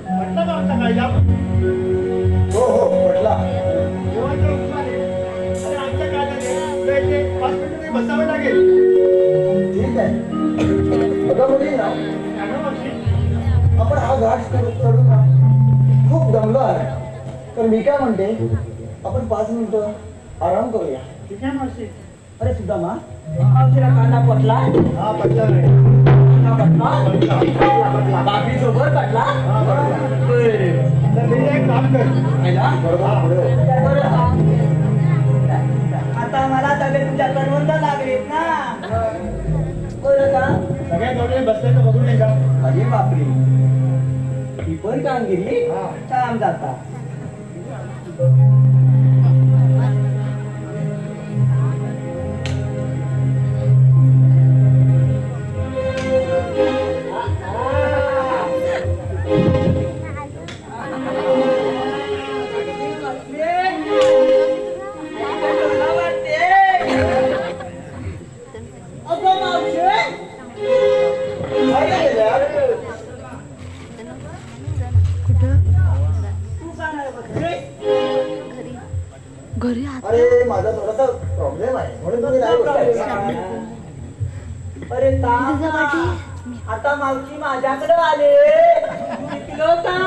Speaker 2: म्हटलं का आमचा कायदा
Speaker 5: हो हो पडला.
Speaker 2: जेव्हा आणि आमच्या कायद्याने तुला इथे 5 मिनिटं तरी बसावं लागेल.
Speaker 5: ठीक आहे. बघा मुलींना,
Speaker 2: सांगा मावशी.
Speaker 5: आपण हा घाट चढून ना खूप दमलो आहे, तर मी काय म्हणते, आपण 5 मिनिटं आराम करूया.
Speaker 2: ठीक आहे मावशी.
Speaker 1: अरे सुदामा, मावशीला कांदा पटला,
Speaker 2: हा पटला रे.
Speaker 1: पटला बापी सोबत पटला.
Speaker 2: हा पटला. तर मी एक काम कर.
Speaker 1: आता मला सगळे तुझ्या करवंद लागलेत ना. बरं का?
Speaker 2: सगळ्या जोडले बसले तर बघून नाही का?
Speaker 1: अरे बापरे, ही पण कामगिरी
Speaker 2: हा.
Speaker 1: काम जाता.
Speaker 7: घरी
Speaker 5: अरे माझा थोडासा प्रॉब्लेम आहे म्हणून तुम्ही नाही बोलताय.
Speaker 1: अरे आता मावशी माझ्याकडे आले. शिकलो का?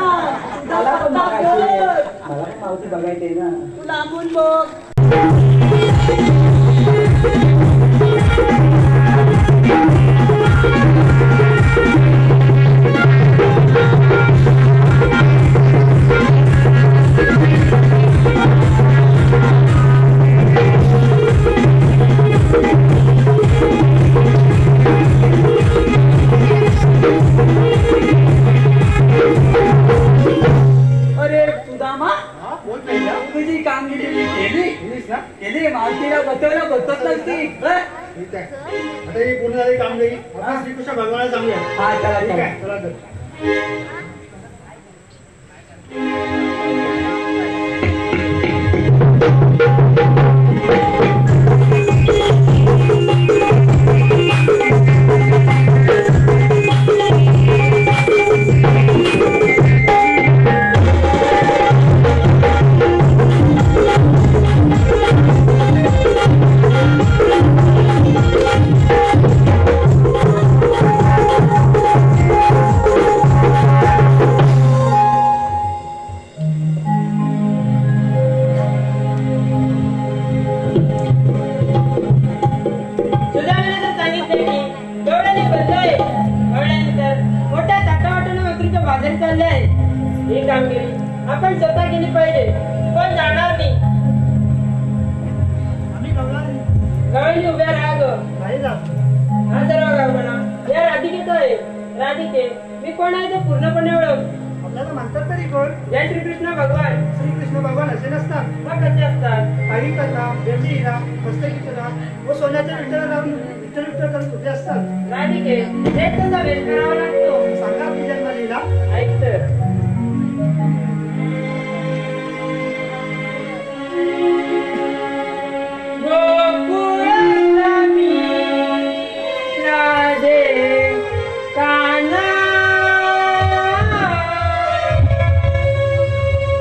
Speaker 1: मला पण मावशी बघायचे ना. तू लांबून बघ. अरे सुदामा,
Speaker 2: हा बोल पहिला.
Speaker 1: तुझी कामगिरी मी केली.
Speaker 2: केलीस ना?
Speaker 1: केली. मावशीला बसवलं, बसत नसती.
Speaker 2: ठीक आहे. आता ही पूर्ण झाली कामगिरी. आपण श्रीकृष्ण भगवानाला सांगूया.
Speaker 1: हा चला
Speaker 2: ठीक
Speaker 1: चला.
Speaker 2: आहे चला तर.
Speaker 1: बाजार चाललंय. ही कामगिरी आपण स्वतः केली पाहिजे. पण जाणार नाही.
Speaker 2: आम्ही कळणार नाही.
Speaker 1: गवळणी उभ्या राहा ग.
Speaker 2: नाही जात.
Speaker 1: हा सर्व गाव म्हणा. या राधिकेचं आहे. राधिके, मी कोण आहे ते पूर्णपणे ओळख.
Speaker 2: आपल्याला म्हणतात तरी कोण?
Speaker 1: जय श्रीकृष्ण भगवान.
Speaker 2: श्रीकृष्ण भगवान असे नसतात.
Speaker 1: मग कसे असतात?
Speaker 2: काही कथा, बेंबी हिरा, मस्तकीचरा व सोन्याच्या विठ्ठला लावून विठ्ठल विठ्ठल करत उभे असतात.
Speaker 1: राधिके, तेच त्याचा वेश करावा लागतो.
Speaker 2: सांगा आपली जन्मलीला.
Speaker 1: ऐक तर. गोकुळाचा मी राधे कान्हा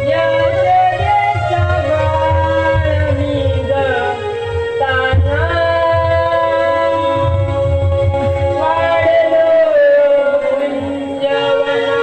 Speaker 1: यशोदेचा बाळ मी ग तान्हा वाढलो कुंजवना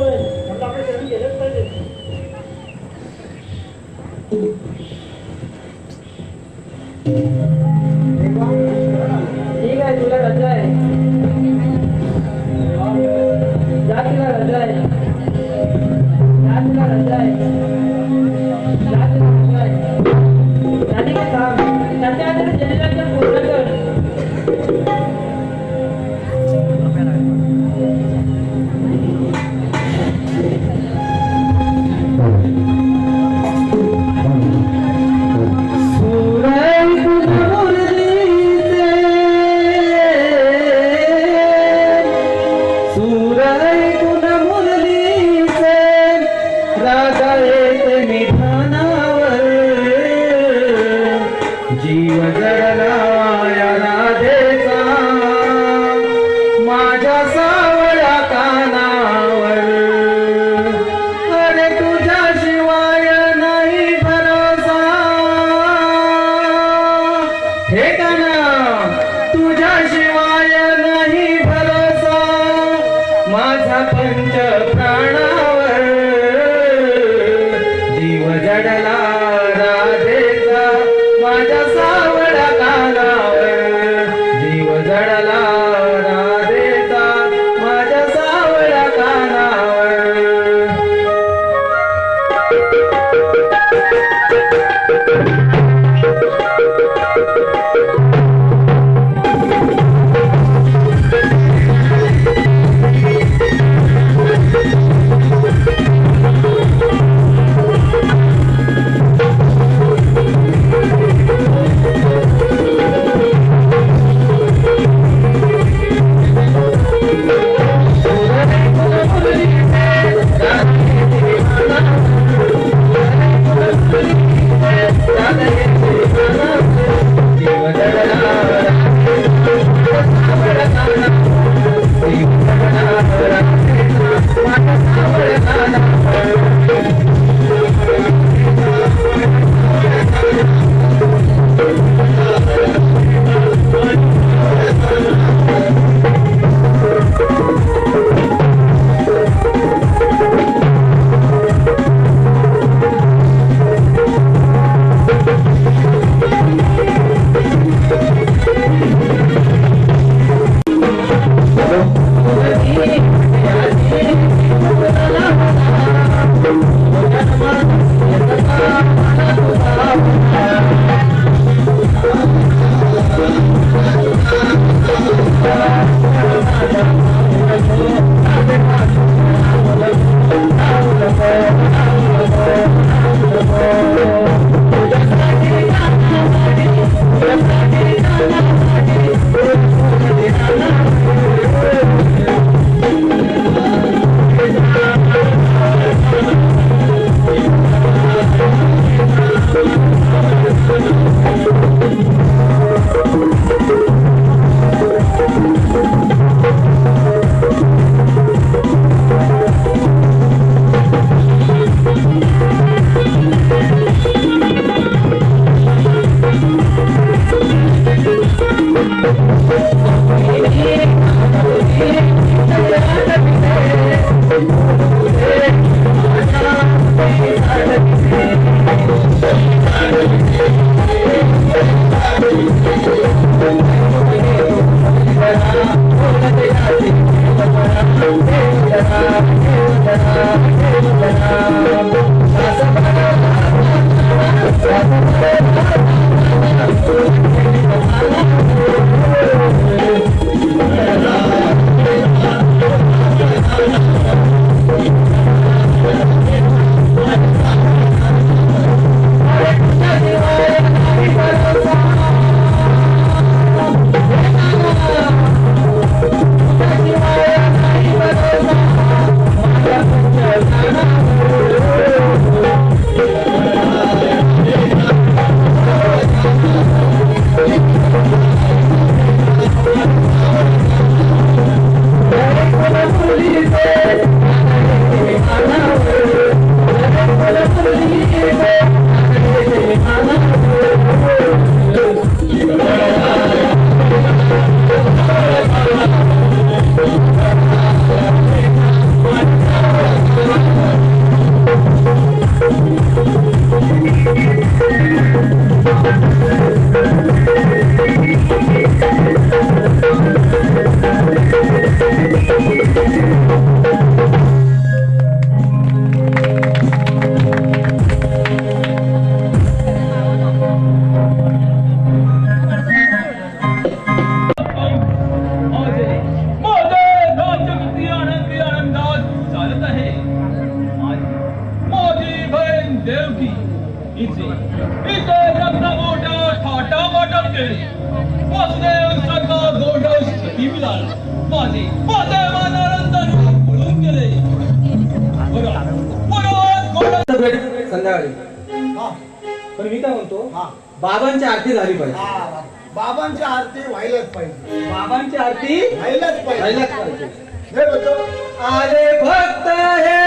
Speaker 2: म्हटलं आपण शहरी गेलंच पाहिजे.
Speaker 1: ठीक आहे, तुला रजा आहे. जा, तुला रजा आहे. जा, तुला रजा आहे. जा, तुला रजा आहे. झाली का काम? त्याच्या आधी जनरेटर पूर्ण कर.
Speaker 3: जीव जडला या राधेचा माझ्या सावळ्या कानावर. अरे तुझ्याशिवाय नाही भरोसा, हे काना तुझ्याशिवाय नाही भरोसा माझा पंच प्राणावर. जीव जडला राधेचा माझ्या सावळ्या कानावर. जीव जडला राधेचा माझ्या सावळ्या कानावर.
Speaker 7: इथे रत्नमोठ्या थाटामाटात केली वासुदेव सखा गोंडस ती मिळाल माझे माझे मानानंदन पळून गेले
Speaker 3: संध्याकाळी
Speaker 4: हा,
Speaker 3: पण मी काय म्हणतो
Speaker 4: हा.
Speaker 3: बाबांची आरती झाली पाहिजे.
Speaker 4: हा, बाबांची आरती व्हायलाच पाहिजे.
Speaker 3: बाबांची आरती
Speaker 4: व्हायलाच पाहिजे.
Speaker 3: व्हायलाच पाहिजे.
Speaker 4: हे बघतो.
Speaker 3: आले भक्त हे